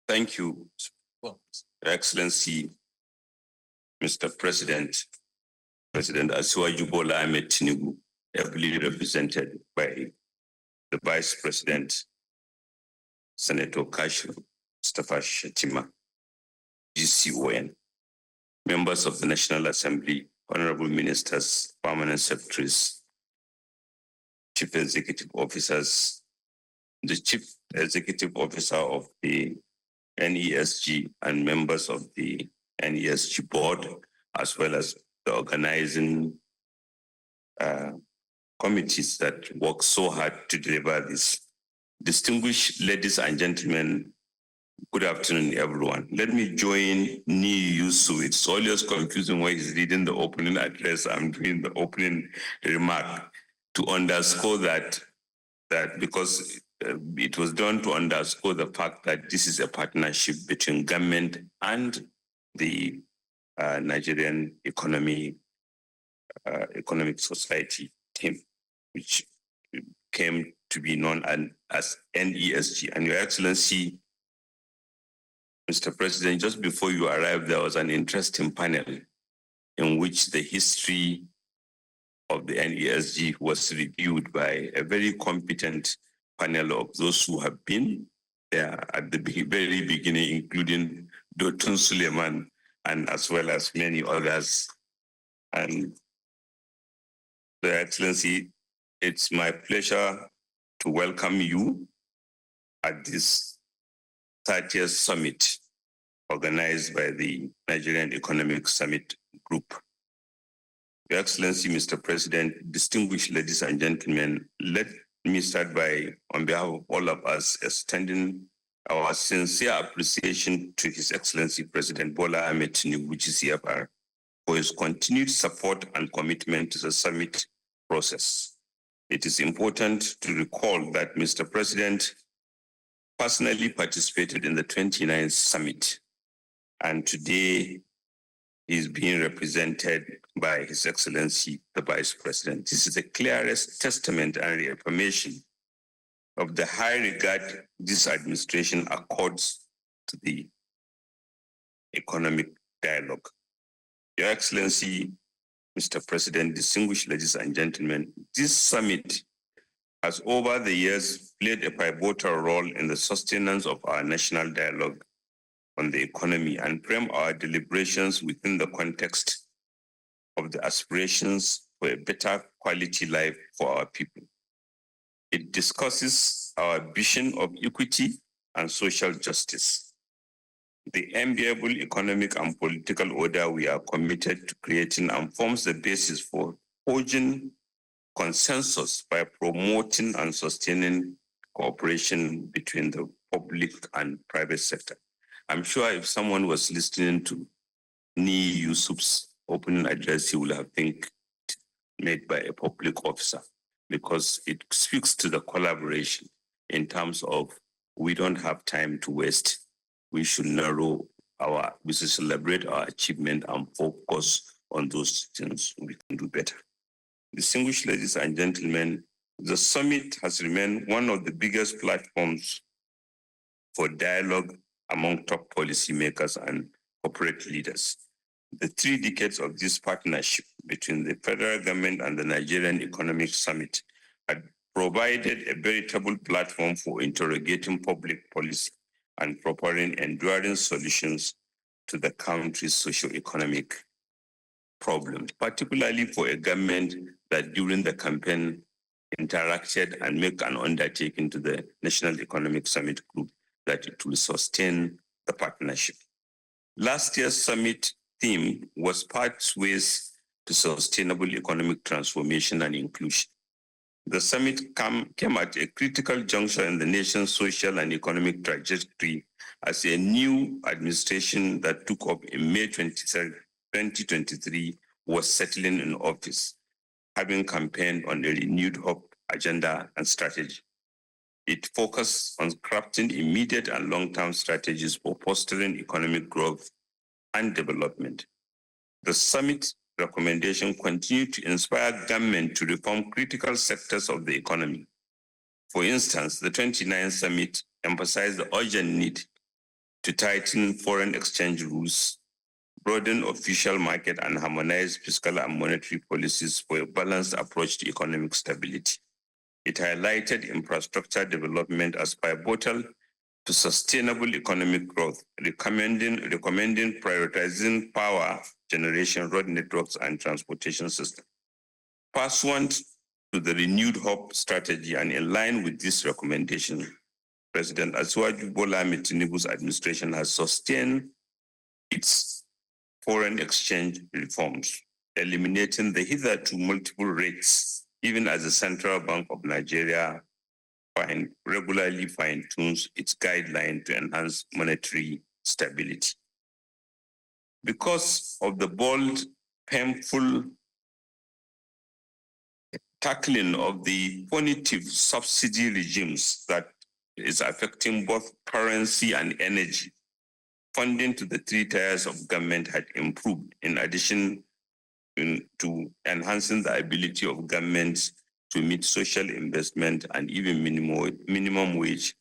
Thank you, Your Excellency, Mr. President, President Asiwaju Bola Ahmed Tinubu, ably represented by the Vice President, Senator Kashim Mustafa Shetima, GCON, members of the National Assembly, Honourable Ministers, Permanent Secretaries, Chief Executive Officers, the Chief Executive Officer of the NESG and members of the NESG board, as well as the organizing committees that work so hard to deliver this. Distinguished ladies and gentlemen, good afternoon, everyone. Let me join Ni Yusu. It's always confusing when he's reading the opening address. I'm doing the opening remark to underscore that because it was done to underscore the fact that this is a partnership between government and the Nigerian Economic Society team, which came to be known as NESG. And Your Excellency, Mr. President, just before you arrived, there was an interesting panel in which the history of the NESG was reviewed by a very competent panel of those who have been there at the very beginning, including Dr. Suleiman and as well as many others. And Your Excellency, it's my pleasure to welcome you at this 30th summit organized by the Nigerian Economic Summit Group. Your Excellency, Mr. President, distinguished ladies and gentlemen, let me start by, on behalf of all of us, extending our sincere appreciation to His Excellency President Bola Ahmed Tinubu, GCFR, for his continued support and commitment to the summit process. It is important to recall that Mr. President personally participated in the 29th summit, and today he is being represented by His Excellency, the Vice President. This is the clearest testament and reaffirmation of the high regard this administration accords to the economic dialogue. Your Excellency, Mr. President, distinguished ladies and gentlemen, this summit has over the years played a pivotal role in the sustenance of our national dialogue on the economy and frame our deliberations within the context of the aspirations for a better quality life for our people. It discusses our vision of equity and social justice, the enviable economic and political order we are committed to creating, and forms the basis for forging consensus by promoting and sustaining cooperation between the public and private sector. I'm sure if someone was listening to Ni Yusuf's opening address, he will have think made by a public officer, because it speaks to the collaboration in terms of we don't have time to waste. We should we should celebrate our achievement and focus on those things we can do better. Distinguished ladies and gentlemen, the summit has remained one of the biggest platforms for dialogue among top policymakers and corporate leaders. The 3 decades of this partnership between the federal government and the Nigerian Economic Summit had provided a veritable platform for interrogating public policy and proposing enduring solutions to the country's socio-economic problems, particularly for a government that during the campaign interacted and made an undertaking to the National Economic Summit Group that it will sustain the partnership. Last year's summit theme was Pathways to Sustainable Economic Transformation and Inclusion. The summit came at a critical juncture in the nation's social and economic trajectory as a new administration that took up in May 2023 was settling in office, having campaigned on a renewed hope agenda and strategy. It focused on crafting immediate and long-term strategies for fostering economic growth and development. The summit recommendation continued to inspire government to reform critical sectors of the economy. For instance, the 29th summit emphasized the urgent need to tighten foreign exchange rules, broaden official market, and harmonize fiscal and monetary policies for a balanced approach to economic stability. It highlighted infrastructure development as pivotal to sustainable economic growth, recommending prioritizing power generation, road networks, and transportation systems. Pursuant to the renewed hope strategy and in line with this recommendation, President Asiwaju Bola Ahmed Tinubu's administration has sustained its foreign exchange reforms, eliminating the hitherto multiple rates, even as the Central Bank of Nigeria regularly fine-tunes its guideline to enhance monetary stability. Because of the bold, painful tackling of the punitive subsidy regimes that is affecting both currency and energy, funding to the three tiers of government had improved, in addition to enhancing the ability of governments to meet social investment and even minimum wage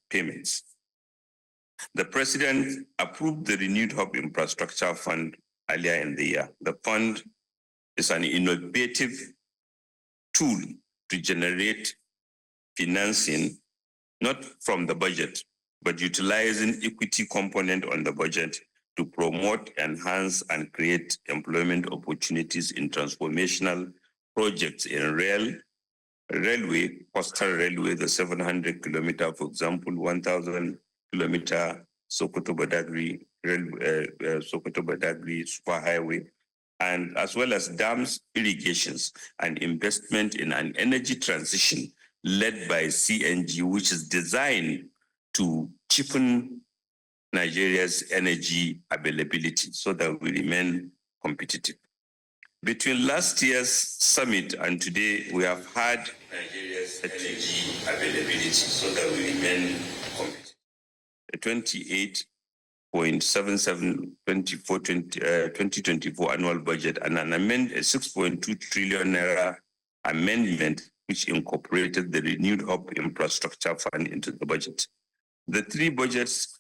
payments. The President approved the Renewed Hope Infrastructure Fund earlier in the year. The fund is an innovative tool to generate financing, not from the budget, but utilizing equity component on the budget to promote, enhance, and create employment opportunities in transformational projects in railway, coastal railway, the 700 kilometer, for example, 1,000 kilometer Sokoto Badagry superhighway, and as well as dams, irrigations, and investment in an energy transition led by CNG, which is designed to cheapen Nigeria's energy availability so that we remain competitive. Between last year's summit and today, we have had Nigeria's energy availability so that we remain competitive. A 28.77 2024 annual budget and a 6.2 trillion naira amendment which incorporated the Renewed Hope Infrastructure Fund into the budget. The three budgets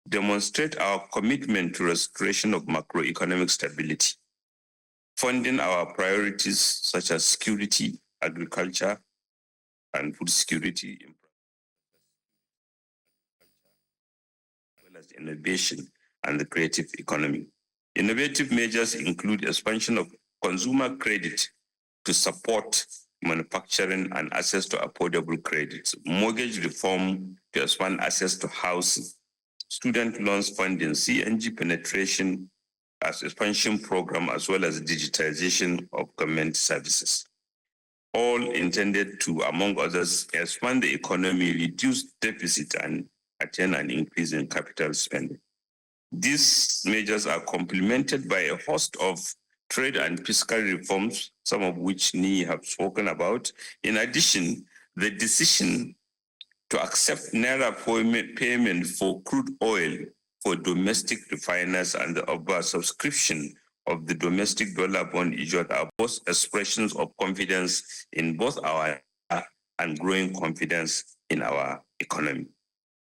demonstrate our commitment to restoration of macroeconomic stability, funding our priorities such as security, agriculture, and food security, as well as innovation and the creative economy. Innovative measures include expansion of consumer credit to support manufacturing and access to affordable credits, mortgage reform to expand access to housing, student loans funding, CNG penetration as expansion program, as well as digitization of government services, all intended to, among others, expand the economy, reduce deficit, and attain an increase in capital spending. These measures are complemented by a host of trade and fiscal reforms, some of which Ni have spoken about. In addition, the decision to accept Naira payment for crude oil for domestic refiners and the oversubscription of the domestic dollar bond issued are both expressions of confidence in both our and growing confidence in our economy.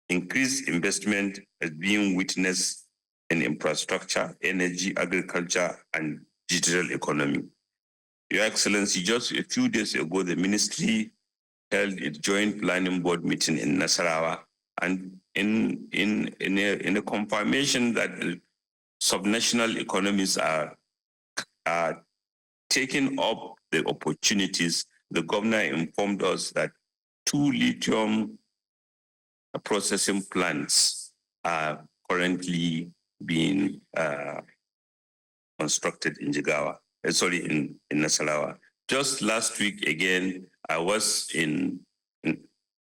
Increased investment is being witnessed in infrastructure, energy, agriculture, and digital economy. Your Excellency, just a few days ago, the ministry held its joint planning board meeting in Nasarawa, and in a confirmation that the subnational economies are taking up the opportunities, the governor informed us that 2 lithium processing plants are currently being constructed in in Nasarawa. Just last week again, I was in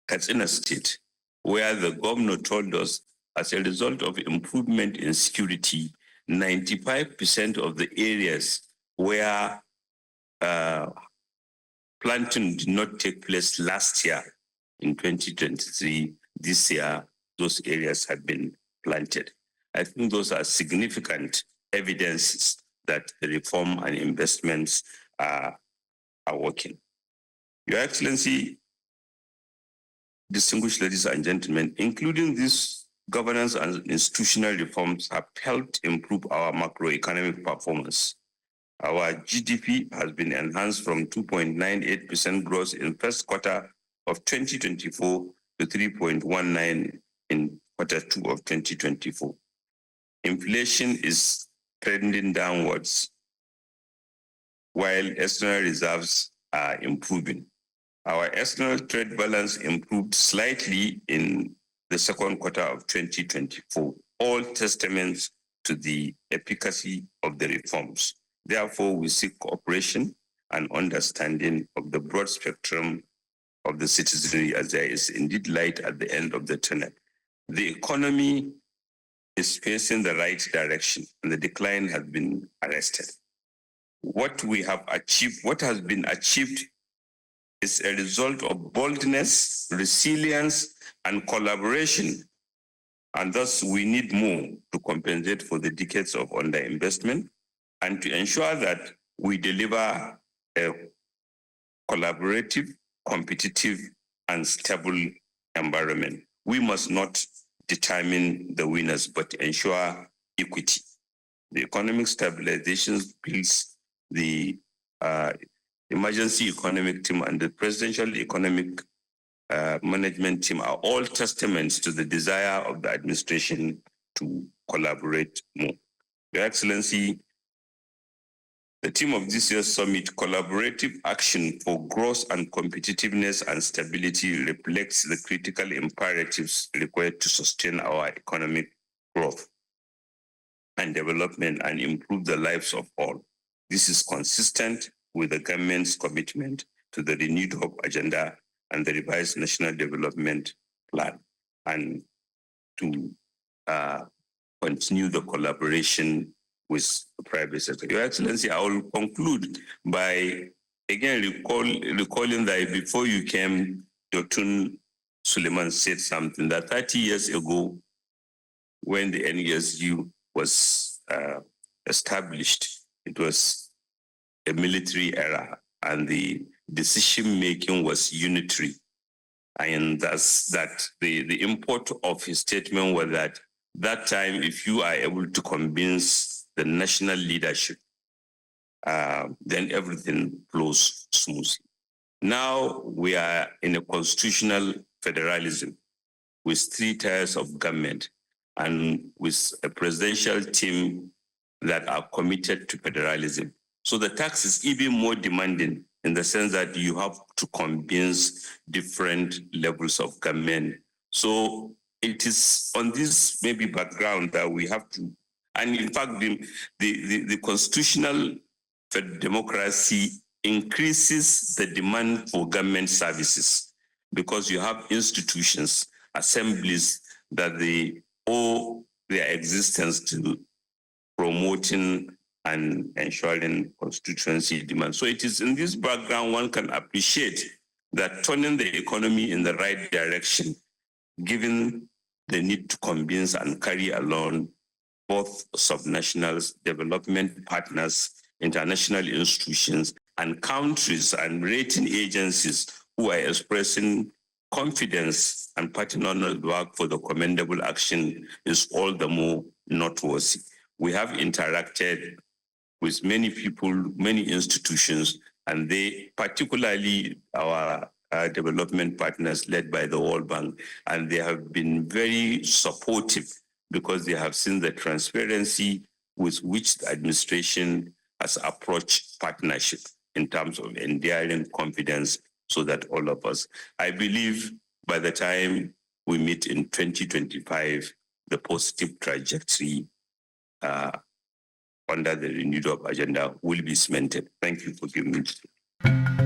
Katsina State, where the governor told us, as a result of improvement in security, 95% of the areas where planting did not take place last year in 2023, this year, those areas have been planted. I think those are significant evidences that the reform and investments are working. Your Excellency, distinguished ladies and gentlemen, including these governance and institutional reforms have helped improve our macroeconomic performance. Our GDP has been enhanced from 2.98% growth in first quarter of 2024 to 3.19 in quarter two of 2024. Inflation is trending downwards, while external reserves are improving. Our external trade balance improved slightly in the second quarter of 2024, all testaments to the efficacy of the reforms. Therefore, we seek cooperation and understanding of the broad spectrum of the citizenry, as there is indeed light at the end of the tunnel. The economy is facing the right direction, and the decline has been arrested. What has been achieved is a result of boldness, resilience, and collaboration. And thus, we need more to compensate for the decades of underinvestment and to ensure that we deliver a collaborative, competitive, and stable environment. We must not determine the winners, but ensure equity. The economic stabilization bills, the emergency economic team, and the presidential economic management team are all testaments to the desire of the administration to collaborate more. Your Excellency, the theme of this year's summit, collaborative action for growth and competitiveness and stability, reflects the critical imperatives required to sustain our economic growth and development and improve the lives of all. This is consistent with the government's commitment to the renewed hope agenda and the revised national development plan, and to continue the collaboration with the private sector. Your Excellency, I will conclude by again recalling that before you came, Dr. Suleiman said something that 30 years ago, when the NESU was established, it was a military era, and the decision-making was unitary. And thus that the import of his statement was that time, if you are able to convince the national leadership, then everything flows smoothly. Now we are in a constitutional federalism with 3 tiers of government and with a presidential team that are committed to federalism. So the tax is even more demanding in the sense that you have to convince different levels of government. So it is on this maybe background that we have to, and in fact, the constitutional democracy increases the demand for government services because you have institutions, assemblies that they owe their existence to promoting and ensuring constituency demand. So it is in this background one can appreciate that turning the economy in the right direction, given the need to convince and carry along both subnationals, development partners, international institutions, and countries and rating agencies who are expressing confidence and putting on the work for the commendable action is all the more noteworthy. We have interacted with many people, many institutions, and they, particularly our development partners led by the World Bank, and they have been very supportive because they have seen the transparency with which the administration has approached partnership in terms of endearing confidence so that all of us, I believe by the time we meet in 2025, the positive trajectory under the renewed agenda will be cemented. Thank you for giving me.